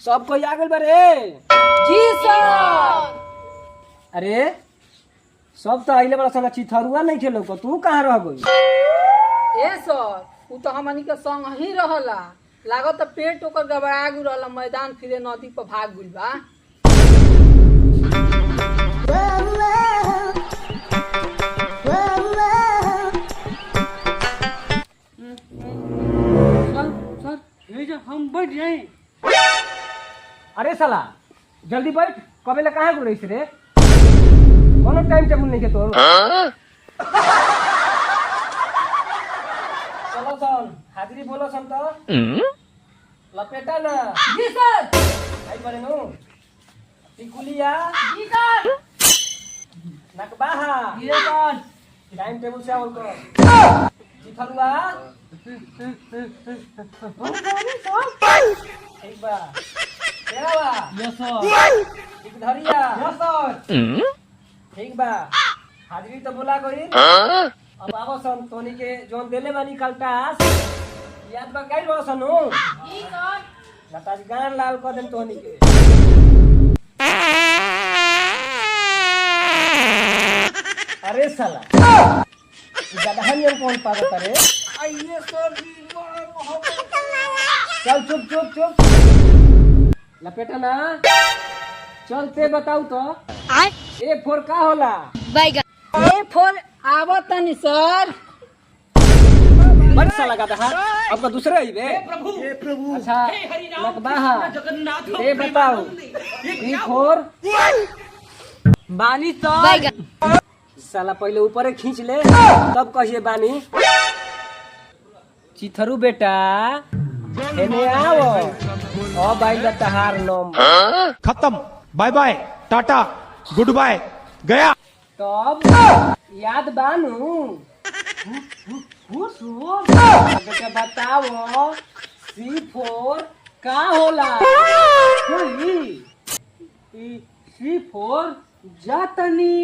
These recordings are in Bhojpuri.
सब कोई आ गइल बा रे? जी सर। अरे सब तो आइले बड़ा सन चिथरुआ नहीं खेलो को तू कहाँ रह गई? ए सर उ तो हमनी के संग ही रहला। लागत पेट ओकर गबड़ा गु रहला, मैदान फिरे नदी पर भाग गइल बा। सर हम बैठ जाए। अरे साला जल्दी बैठ, कबे ले कहाँ रही रे? कोनो टाइम टेबल नहीं के तोर। चलो सन हाजिरी बोलो सन तो लपेटा ना। जी सर। आई बने नु टिकुलिया जी सर। नकबाहा जी सर। टाइम टेबल से और कर चिथरुआ ठीक बा तेरा बा। यस सर। एक धरिया यस सर। ठीक बा हाजिरी तो बोला गई। अब आवो सन तोनी के जोन देले बानी कल टास याद बा काई बा सनु? जी सर। नताज गान लाल कर देन तोनी के। अरे साला गदहनियन कौन पागल रे? आइए सर जी। चल चुप चुप चुप लपेटा ना। चलते बताऊ तो ए फोर का होला? ए फोर आवत तनी सर। बड़ साला गदहा अब का दूसरे आई बे। हे प्रभु। अच्छा नकबाहा जगन्नाथ ए बताओ ई फोर बानी तो साला पहले ऊपर खींच ले तब कहिए बानी। चिथरू बेटा हेने आओ ओ भाई का तहार नंबर खत्म। Bye bye tata goodbye गया। तब याद बानू बेटा बताओ C4 का होला? C4 जातनी।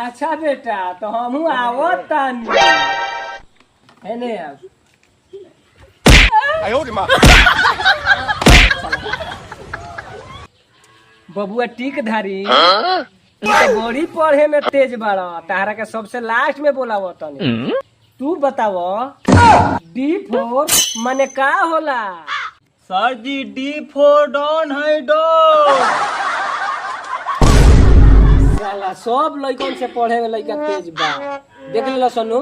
अच्छा बेटा तो हमहू आवत तानी हेने अब बबुआ टीक धारी तू तो बड़ी पढ़े में तेज बाड़ा, तारा के सबसे लास्ट में बोलावो तनी। तू बतावो D4 माने का होला? सर जी D4 डॉन है डॉन। साला सब लइकन से पढ़े में लइका तेज बा। देख ले सनु